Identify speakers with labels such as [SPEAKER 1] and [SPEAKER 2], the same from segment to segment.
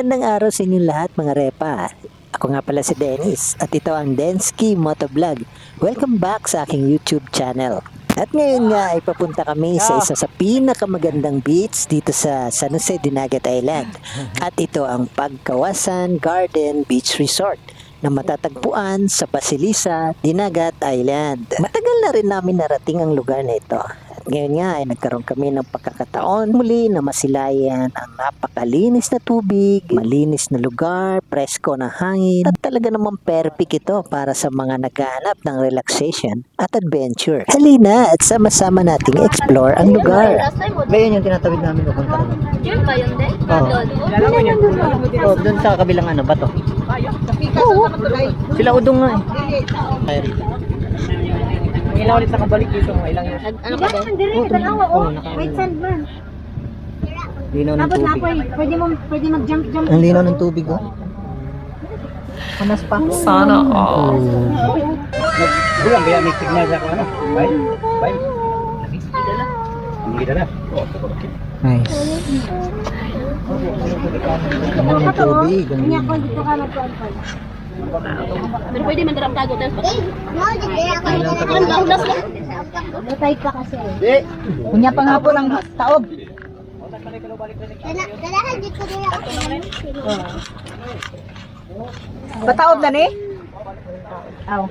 [SPEAKER 1] Magandang araw sa inyong lahat mga repa. Ako nga pala si Dennis at ito ang Densky Motovlog. Welcome back sa aking YouTube channel. At ngayon nga ay papunta kami sa isa sa pinakamagandang beach dito sa San Jose Dinagat Island. At ito ang Pagkawasan Garden Beach Resort na matatagpuan sa Basilisa, Dinagat Island. Matagal na rin namin narating ang lugar na ito. Ngayon nga ay nagkaroon kami ng pagkakataon muli na masilayan ang napakalinis na tubig, malinis na lugar, presko na hangin at talaga namang perfect ito para sa mga naghahanap ng relaxation at adventure. Halina at sama-sama nating explore ang lugar.
[SPEAKER 2] Ba yun yung tinatawid namin pupunta naman?
[SPEAKER 3] Yun ba yun din?
[SPEAKER 2] Oo. Doon sa kabilang ano, bato. Oo. Sila udong nga eh. Kaya rito. Ilang ulit nakabalik dito mga ilang yun.
[SPEAKER 3] Ano ka din?
[SPEAKER 4] Hindi rin tanawa oh. White sand man.
[SPEAKER 2] Linaw ng
[SPEAKER 4] Tapos na
[SPEAKER 2] tubig.
[SPEAKER 4] pwede mag-jump.
[SPEAKER 2] Ang linaw ng tubig oh. Panas pa. Sana all.
[SPEAKER 5] Bulan kaya may signal sa ano? Bye. Bye. Hindi na.
[SPEAKER 2] Nice. Linaw ng tubig.
[SPEAKER 4] Hindi ako dito ka nagkuhan.
[SPEAKER 3] Pero pwede man darang tago tayo.
[SPEAKER 4] Matay pa kasi.
[SPEAKER 2] Kunya pa nga po ng taob.
[SPEAKER 4] Dalahan dito rin ako.
[SPEAKER 2] Bataob na ni? Aw.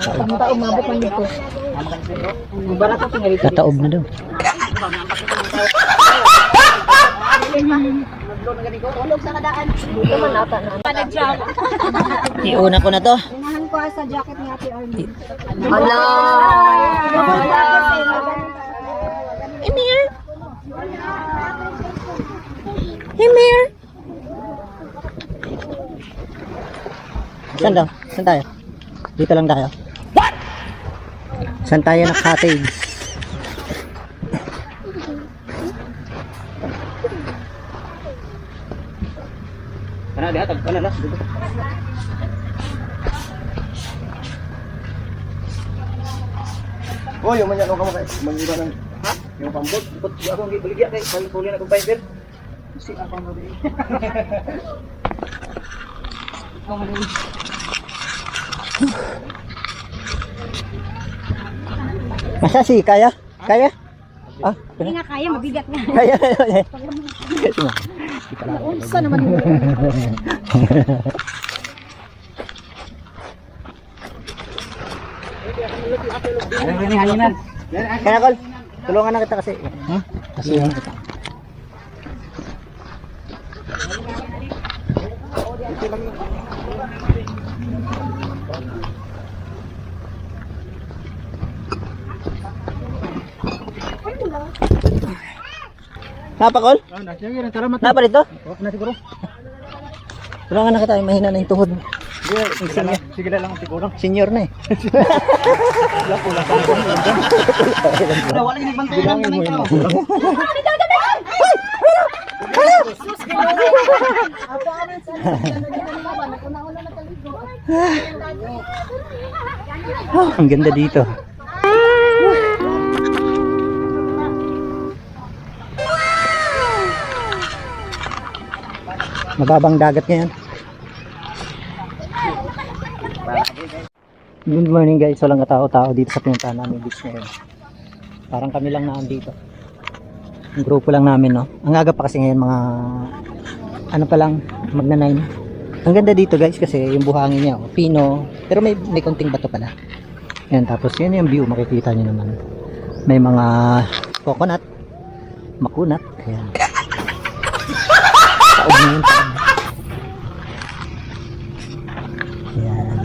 [SPEAKER 2] Pag taob mabot man dito. Mubarak ko tingali. Tataob na daw.
[SPEAKER 3] Tulog sa kadaan. Dito man nata na. Panag-jump.
[SPEAKER 2] Iuna ko na to.
[SPEAKER 4] Inahan ko sa jacket ni Ate Arlene.
[SPEAKER 3] Hello.
[SPEAKER 2] Emir. Emir. Saan daw? Saan tayo? Dito lang tayo. What? Saan tayo nag-cottage?
[SPEAKER 5] Ano di atag wala las dito. Oh, yung manyan ko kay mangira ng yung pambot. Ikot ako ang gibaligya kay puli na kong fiber. Si ako mo di.
[SPEAKER 2] Masa si kaya? Kaya? Ah,
[SPEAKER 4] Hindi nga kaya, mabigat nga.
[SPEAKER 2] kaya.
[SPEAKER 4] Unsa naman yun?
[SPEAKER 5] Ano ni hanginan?
[SPEAKER 2] Kaya Kol, tulungan na kita kasi. Kasi kita. Napa Kol? Napa dito?
[SPEAKER 5] Na siguro.
[SPEAKER 2] Tulungan na kita, mahina na yung tuhod.
[SPEAKER 5] Sige lang siguro.
[SPEAKER 2] Senior na eh.
[SPEAKER 5] Wala ni bantayan kami ito.
[SPEAKER 2] Ang ganda dito. Mababang dagat ngayon. Good morning guys. Walang katao-tao dito sa pinuntahan namin beach ngayon. Parang kami lang naandito. Ang grupo lang namin, no? Ang aga pa kasi ngayon, mga ano pa lang, magna 9. Ang ganda dito guys kasi yung buhangin niya, oh, pino, pero may konting bato pala. Yan, tapos yun yung view, makikita niyo naman. May mga coconut, makunat, ayan. Taog na yun, taog. Ayan.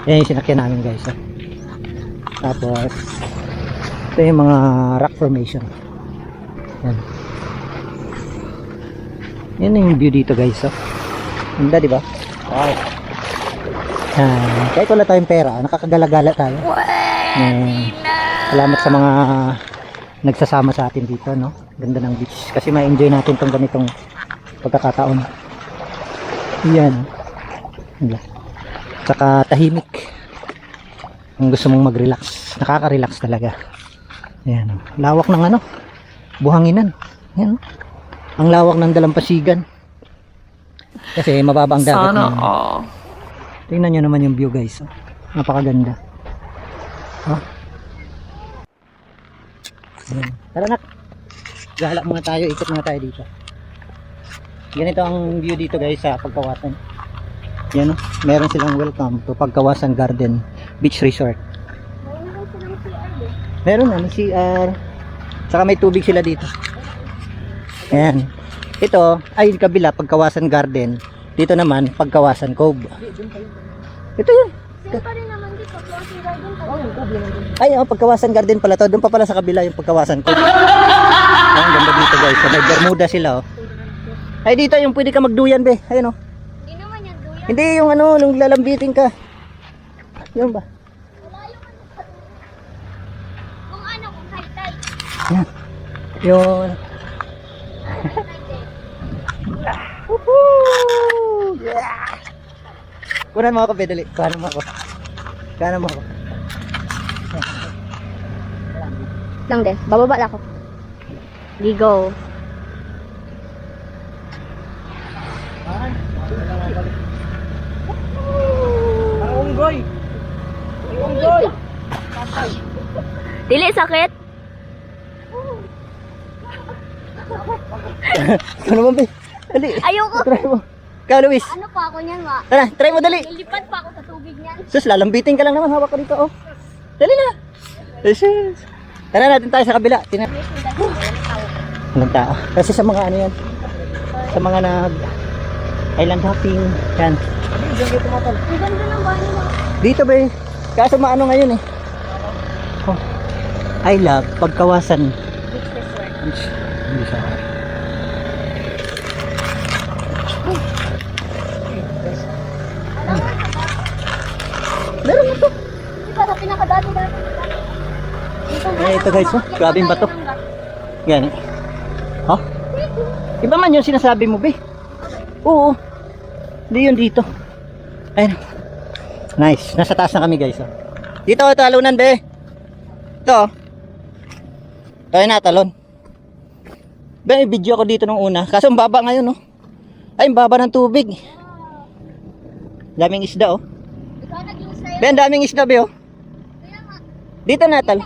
[SPEAKER 2] Yan yung sinakyan namin guys. Oh. Tapos ito yung mga rock formation. Yan. Yan yung view dito guys. Oh. Ganda diba? Wow. Yan. Kahit wala tayong pera, nakakagala-gala tayo. Salamat sa mga nagsasama sa atin dito, no? Ganda ng beach. Kasi ma-enjoy natin tong ganitong pagkakataon. Yan. Yan. Tsaka tahimik. Kung gusto mong mag-relax, nakaka-relax talaga. Ayan, lawak ng ano, buhanginan. Ayan, ang lawak ng dalampasigan. Kasi mababa ang dagat
[SPEAKER 6] Sana
[SPEAKER 2] ngayon.
[SPEAKER 6] all.
[SPEAKER 2] Tingnan nyo naman yung view guys. Oh. Napakaganda. Oh. Ayan. Tara nak. Gahala muna tayo. Ikot muna tayo dito. Ganito ang view dito guys sa Pagkawasan. Yan oh. Meron silang welcome to Pagkawasan Garden Beach Resort. Meron na. May CR. Saka may tubig sila dito. Ayan. Ito ay kabila Pagkawasan Garden. Dito naman Pagkawasan Cove. Ito yun. Ay, Pagkawasan Garden pala to. Doon pa pala sa kabila yung Pagkawasan Cove. Ayan, ganda dito guys. So, may Bermuda sila oh. Ay, dito yung pwede ka magduyan be. Ayun oh.
[SPEAKER 4] Hindi naman yan, duyan.
[SPEAKER 2] Hindi yung ano, nung lalambitin ka. Yun ba?
[SPEAKER 4] Kung ano, kung high-tide.
[SPEAKER 2] Yan. Yun. Woohoo! Yeah! Kunan mo ako, pedali. Kunan mo ako. Kunan mo ako.
[SPEAKER 3] Lang din. Bababa lang ako. Ligo.
[SPEAKER 2] Unggoy!
[SPEAKER 3] Dili, sakit?
[SPEAKER 2] Kunan mo, be. Dali.
[SPEAKER 3] Ayoko.
[SPEAKER 2] Try mo. Ikaw, Luis.
[SPEAKER 3] Ano pa ako niyan, ma?
[SPEAKER 2] Tara, try mo, dali.
[SPEAKER 3] Lilipad pa ako sa tubig niyan.
[SPEAKER 2] Sus, lalambitin ka lang naman. Hawak ka dito, oh. Dali na. Sus. Tara natin tayo sa kabila. Walang tao. Kasi sa mga ano yan. Sa mga nag island hopping. Yan.
[SPEAKER 3] Ang ganda ng bahay mo.
[SPEAKER 2] Dito ba eh. Kaso maano ngayon eh. Oh. I love Pagkawasan. Beach. Hindi siya. Meron na to.
[SPEAKER 3] Di ba, sa pinakadati dati.
[SPEAKER 2] Ito guys, oh. Grabe yung bato. Yan. Oh. Iba man yung sinasabi mo, be. Oo. Hindi yun dito. Ayun. Nice. Nasa taas na kami guys. Oh. Dito, talunan, be. Ito. Tayo na, talon. Be, may video ako dito nung una. Kaso ang baba ngayon, oh. Ay, ang baba ng tubig. Daming isda, oh.
[SPEAKER 3] Ikaw nag-use na
[SPEAKER 2] Be, ang daming isda, be, oh. Dito na, tal.